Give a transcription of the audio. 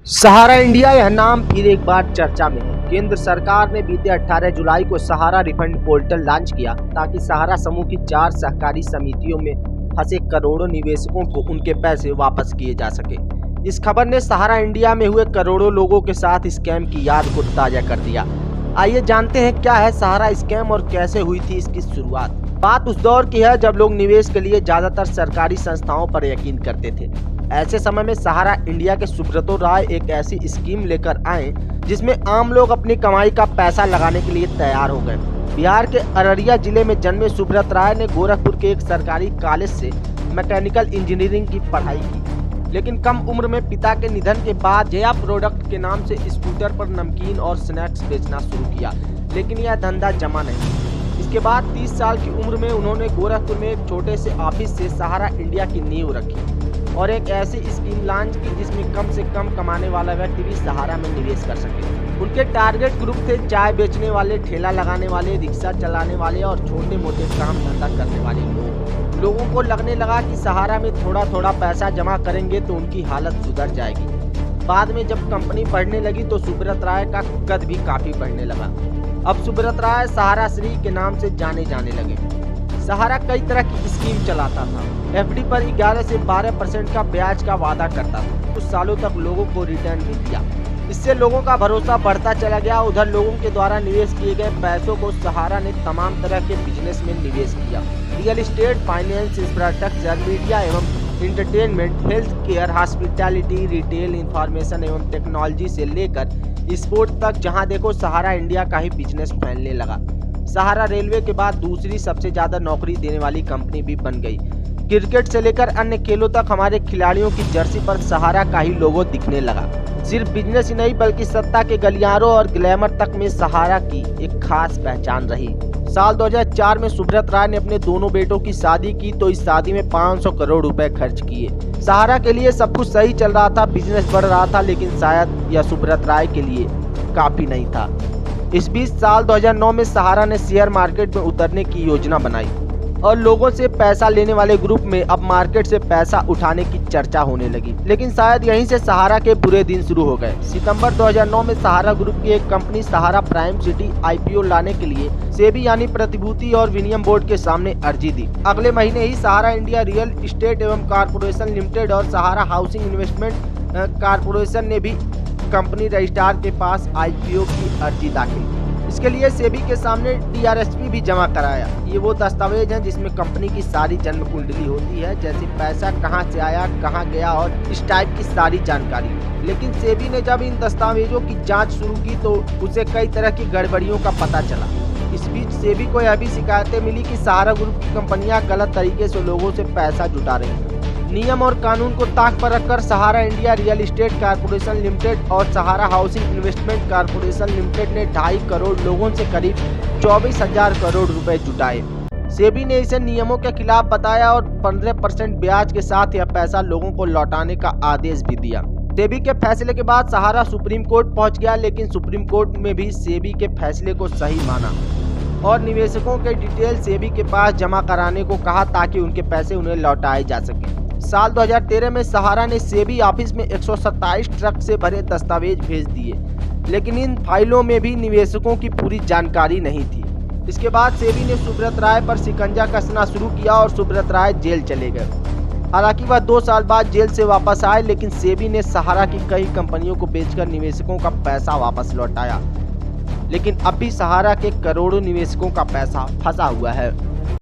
सहारा India यह नाम फिर एक बार चर्चा में है। केंद्र सरकार ने बीते 18 जुलाई को सहारा रिफंड पोर्टल लॉन्च किया ताकि सहारा समूह की 4 सहकारी समितियों में फंसे करोड़ों निवेशकों को उनके पैसे वापस किए जा सके। इस खबर ने सहारा इंडिया में हुए करोड़ों लोगों के साथ स्कैम की याद को ताजा कर दिया। आइए जानते हैं क्या है सहारा स्कैम और कैसे हुई थी इसकी शुरुआत। बात उस दौर की है जब लोग निवेश के लिए ज्यादातर सरकारी संस्थाओं पर यकीन करते थे। ऐसे समय में सहारा इंडिया के सुब्रतो राय एक ऐसी स्कीम लेकर आए जिसमें आम लोग अपनी कमाई का पैसा लगाने के लिए तैयार हो गए। बिहार के अररिया जिले में जन्मे सुब्रत राय ने गोरखपुर के एक सरकारी कॉलेज से मैकेनिकल इंजीनियरिंग की पढ़ाई की, लेकिन कम उम्र में पिता के निधन के बाद जया प्रोडक्ट के नाम से स्कूटर पर नमकीन और स्नैक्स बेचना शुरू किया, लेकिन यह धंधा जमा नहीं। इसके बाद 30 साल की उम्र में उन्होंने गोरखपुर में एक छोटे से ऑफिस से सहारा इंडिया की नींव रखी और एक ऐसी स्कीम लॉन्च की जिसमें कम से कम कमाने वाला व्यक्ति भी सहारा में निवेश कर सके। उनके टारगेट ग्रुप थे चाय बेचने वाले, ठेला लगाने वाले, रिक्शा चलाने वाले और छोटे मोटे काम धंधा करने वाले लोग। लोगों को लगने लगा कि सहारा में थोड़ा थोड़ा पैसा जमा करेंगे तो उनकी हालत सुधर जाएगी। बाद में जब कंपनी बढ़ने लगी तो सुब्रत राय का कद भी काफी बढ़ने लगा। अब सुब्रत राय सहारा श्री के नाम से जाने लगे। सहारा कई तरह की स्कीम चलाता था। एफडी पर 11 से 12% का ब्याज का वादा करता था। कुछ सालों तक लोगों को रिटर्न भी दिया। इससे लोगों का भरोसा बढ़ता चला गया। उधर लोगों के द्वारा निवेश किए गए पैसों को सहारा ने तमाम तरह के बिजनेस में निवेश किया। Real estate, finance, infrastructure, media एवं entertainment, health care, hospitality, retail, information एवं टेक्नोलॉजी से लेकर स्पोर्ट तक, जहां देखो सहारा इंडिया का ही बिजनेस फैलने लगा। सहारा रेलवे के बाद दूसरी सबसे ज्यादा नौकरी देने वाली कंपनी भी बन गई। क्रिकेट से लेकर अन्य खेलों तक हमारे खिलाड़ियों की जर्सी पर सहारा का ही लोगो दिखने लगा। सिर्फ बिजनेस ही नहीं बल्कि सत्ता के गलियारों और ग्लैमर तक में सहारा की एक खास पहचान रही। साल 2004 में सुब्रत राय ने अपने दोनों बेटों की शादी की तो इस शादी में 500 करोड़ रुपए खर्च किए। सहारा के लिए सब कुछ सही चल रहा था, बिजनेस बढ़ रहा था, लेकिन शायद यह सुब्रत राय के लिए काफी नहीं था। इस बीच साल 2009 में सहारा ने शेयर मार्केट में उतरने की योजना बनाई और लोगों से पैसा लेने वाले ग्रुप में अब मार्केट से पैसा उठाने की चर्चा होने लगी। लेकिन शायद यहीं से सहारा के बुरे दिन शुरू हो गए। सितंबर 2009 में सहारा ग्रुप की एक कंपनी सहारा प्राइम सिटी आईपीओ लाने के लिए सेबी यानी प्रतिभूति और विनिमय बोर्ड के सामने अर्जी दी। अगले महीने ही सहारा इंडिया रियल एस्टेट एवं कॉर्पोरेशन लिमिटेड और सहारा हाउसिंग इन्वेस्टमेंट कॉर्पोरेशन ने भी कंपनी रजिस्ट्रार के पास आईपीओ की अर्जी दाखिल की। इसके लिए सेबी के सामने डीआरएसपी भी जमा कराया। ये वो दस्तावेज हैं जिसमें कंपनी की सारी जन्म कुंडली होती है, जैसे पैसा कहां से आया, कहां गया और इस टाइप की सारी जानकारी। लेकिन सेबी ने जब इन दस्तावेजों की जांच शुरू की तो उसे कई तरह की गड़बड़ियों का पता चला। इस बीच सेबी को यह भी शिकायतें मिली कि सहारा ग्रुप की कंपनियां गलत तरीके से लोगों से पैसा जुटा रही हैं। नियम और कानून को ताक पर रखकर Sahara India real estate corporation limited और Sahara housing investment corporation limited ने 2.5 करोड़ लोगों से करीब 24,000 करोड़ रुपए जुटाए। सेबी ने इसे नियमों के खिलाफ बताया और 15% ब्याज के साथ यह पैसा लोगों को लौटाने का आदेश भी दिया। सेबी के फैसले के बाद सहारा सुप्रीम कोर्ट पहुंच गया, लेकिन सुप्रीम कोर्ट में भी सेबी के फैसले को सही माना और निवेशकों के डिटेल सेबी के पास जमा कराने को कहा ताकि उनके पैसे उन्हें लौटाए जा सके। साल 2013 में सहारा ने सेबी ऑफिस में 127 ट्रक से भरे दस्तावेज भेज दिए, लेकिन इन फाइलों में भी निवेशकों की पूरी जानकारी नहीं थी। इसके बाद सेबी ने सुब्रत राय पर शिकंजा कसना शुरू किया और सुब्रत राय जेल चले गए। हालांकि वह 2 साल बाद जेल से वापस आए, लेकिन सेबी ने सहारा की कई कंपनियों को बेचकर निवेशकों का पैसा वापस लौटाया। लेकिन अब भी सहारा के करोड़ों निवेशकों का पैसा फंसा हुआ है।